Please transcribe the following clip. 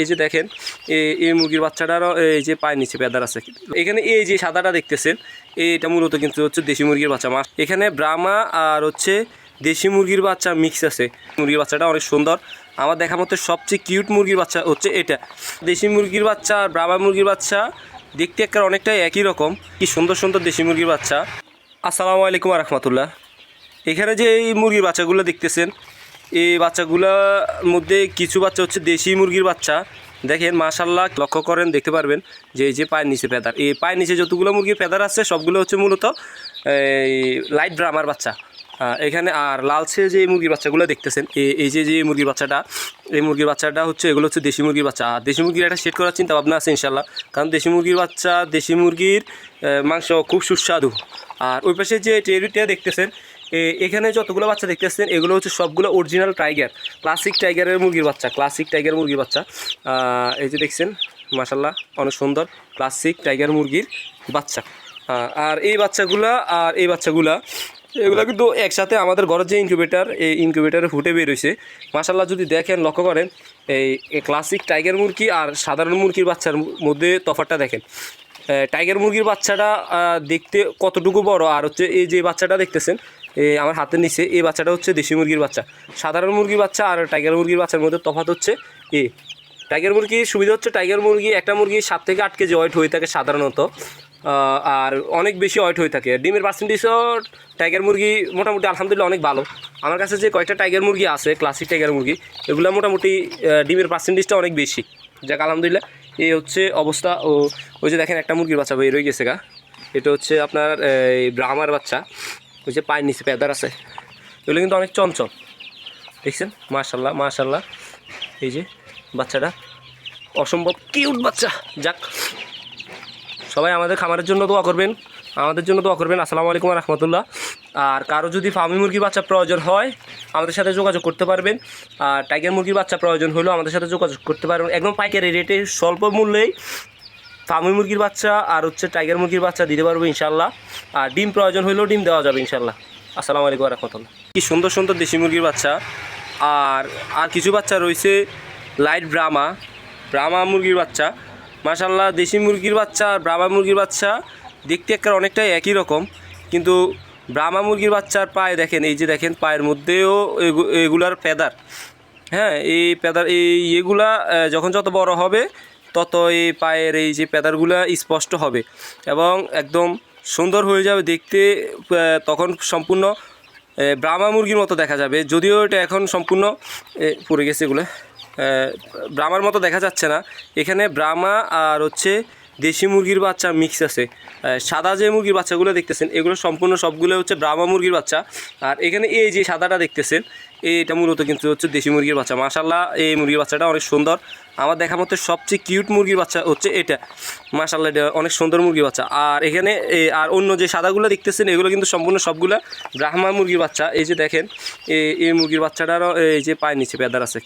এই যে দেখেন এই মুরগির বাচ্চাটারও এই যে পায়ের নিচে পেদার আছে। এখানে এই যে সাদাটা দেখতেছেন এটা মূলত কিন্তু হচ্ছে দেশি মুরগির বাচ্চা। এখানে ব্রাহ্মা আর হচ্ছে দেশি মুরগির বাচ্চা মিক্স আছে। মুরগির বাচ্চাটা অনেক সুন্দর। আমার দেখা মতো সবচেয়ে কিউট মুরগির বাচ্চা হচ্ছে এটা। দেশি মুরগির বাচ্চা আর ব্রাহ্মা মুরগির বাচ্চা দেখতে একটা অনেকটাই একই রকম। কি সুন্দর সুন্দর দেশি মুরগির বাচ্চা। আসসালামু আলাইকুম রহমতুল্লাহ। এখানে যে এই মুরগির বাচ্চাগুলো দেখতেছেন এই বাচ্চাগুলোর মধ্যে কিছু বাচ্চা হচ্ছে দেশি মুরগির বাচ্চা। দেখেন মাশাআল্লাহ, লক্ষ্য করেন দেখতে পারবেন যে এই যে পায়ের নিচে পেদার, এই পায়ের নিচে যতগুলো মুরগির পেদার আছে সবগুলো হচ্ছে মূলত এই লাইট ব্রাহ্মার বাচ্চা। এখানে আর লালচে যে মুরগির বাচ্চাগুলো দেখতেছেন এই যে মুরগির বাচ্চাটা, এই মুরগির বাচ্চাটা হচ্ছে এগুলো হচ্ছে দেশি মুরগির বাচ্চা। আর দেশি মুরগির একটা সেট করার চিন্তা ভাবনা আছে ইনশাল্লাহ, কারণ দেশি মুরগির বাচ্চা দেশি মুরগির মাংস খুব সুস্বাদু। আর ওই পাশে যে টেরিটা দেখতেছেন এখানে যতগুলো বাচ্চা দেখতেছেন এগুলো হচ্ছে সবগুলো অরিজিনাল টাইগার, ক্লাসিক টাইগারের মুরগির বাচ্চা, ক্লাসিক টাইগার মুরগির বাচ্চা। এই যে দেখছেন মাশাআল্লাহ অনেক সুন্দর ক্লাসিক টাইগার মুরগির বাচ্চা। আর এই বাচ্চাগুলা এগুলো কিন্তু একসাথে আমাদের ঘরের যে ইনকিউবেটার, এই ইনকিউবেটারে ফুটে বের হয়েছে। মাশাআল্লাহ যদি দেখেন লক্ষ্য করেন এই ক্লাসিক টাইগার মুরগি আর সাধারণ মুরগির বাচ্চার মধ্যে তফাৎটা দেখেন। টাইগার মুরগির বাচ্চাটা দেখতে কতটুকু বড়, আর হচ্ছে এই যে বাচ্চাটা দেখতেছেন আমার হাতের নিচে এই বাচ্চাটা হচ্ছে দেশি মুরগির বাচ্চা। সাধারণ মুরগির বাচ্চা আর টাইগার মুরগির বাচ্চার মধ্যে তফাৎ হচ্ছে টাইগার মুরগির সুবিধা হচ্ছে টাইগার মুরগি একটা মুরগি 7 থেকে 8 কেজি ওয়েট হয়ে থাকে সাধারণত, আর অনেক বেশি ওয়েট হয়ে থাকে। ডিমের পার্সেন্টেজও টাইগার মুরগি মোটামুটি আলহামদুলিল্লাহ অনেক ভালো। আমার কাছে যে কয়েকটা টাইগার মুরগি আছে ক্লাসিক টাইগার মুরগি, এগুলো মোটামুটি ডিমের পার্সেন্টেজটা অনেক বেশি। যাক আলহামদুলিল্লাহ এই হচ্ছে অবস্থা। ওই যে দেখেন একটা মুরগির বাচ্চা বের হয়ে গেছে গা, এটা হচ্ছে আপনার এই ব্রাহ্মার বাচ্চা। ওই যে পায়ের নিচে পেদার আছে, এগুলো কিন্তু অনেক চঞ্চল দেখছেন। মাশাআল্লাহ মাশাআল্লাহ, এই যে বাচ্চাটা অসম্ভব কিউট বাচ্চা। যাক সবাই আমাদের খামারের জন্য দোয়া করবেন, আমাদের জন্য দোয়া করবেন। আসসালামু আলাইকুম রহমতুল্লাহ। আর কারো যদি ফার্মি মুরগির বাচ্চা প্রয়োজন হয় আমাদের সাথে যোগাযোগ করতে পারবেন। আর টাইগার মুরগির বাচ্চা প্রয়োজন হলেও আমাদের সাথে যোগাযোগ করতে পারবেন। একদম পাইকারি রেটে স্বল্প মূল্যেই ফার্মি মুরগির বাচ্চা আর হচ্ছে টাইগার মুরগির বাচ্চা দিতে পারবো ইনশাল্লাহ। আর ডিম প্রয়োজন হলেও ডিম দেওয়া যাবে ইনশাল্লাহ। আসসালামু আলাইকুম রহমতুল্লাহ। কি সুন্দর সুন্দর দেশি মুরগির বাচ্চা। আর কিছু বাচ্চা রয়েছে লাইট ব্রাহ্মা মুরগির বাচ্চা। মাশাআল্লাহ দেশি মুরগির বাচ্চা আর ব্রাহ্মা মুরগির বাচ্চা দেখতে একটা অনেকটাই একই রকম, কিন্তু ব্রাহ্মা মুরগির বাচ্চার পায়ে দেখেন, এই যে দেখেন পায়ের মধ্যেও এগুলার পেদার। হ্যাঁ, এই পেদার এগুলা যখন যত বড় হবে তত এই পায়ের এই যে পেদারগুলা স্পষ্ট হবে এবং একদম সুন্দর হয়ে যাবে দেখতে। তখন সম্পূর্ণ ব্রাহ্মা মুরগির মতো দেখা যাবে, যদিও এটা এখন সম্পূর্ণ পড়ে গেছে, এগুলো ব্রাহ্মার মতো দেখা যাচ্ছে না। এখানে ব্রাহ্মা আর হচ্ছে দেশি মুরগির বাচ্চা মিক্স আছে। সাদা যে মুরগির বাচ্চাগুলো দেখতেছেন এগুলো সম্পূর্ণ সবগুলো হচ্ছে ব্রাহ্মা মুরগির বাচ্চা। আর এখানে এই যে সাদাটা দেখতেছেন এটা মূলত কিন্তু হচ্ছে দেশি মুরগির বাচ্চা। মাশাআল্লাহ এই মুরগির বাচ্চাটা অনেক সুন্দর। আমার দেখা মতো সবচেয়ে কিউট মুরগির বাচ্চা হচ্ছে এটা। মাশাআল্লাহ এটা অনেক সুন্দর মুরগির বাচ্চা। আর এখানে আর অন্য যে সাদাগুলো দেখতেছেন এগুলো কিন্তু সম্পূর্ণ সবগুলো ব্রাহ্মা মুরগির বাচ্চা। এই যে দেখেন এই মুরগির বাচ্চাটারও এই যে পায়ের নিচে পেদার আছে।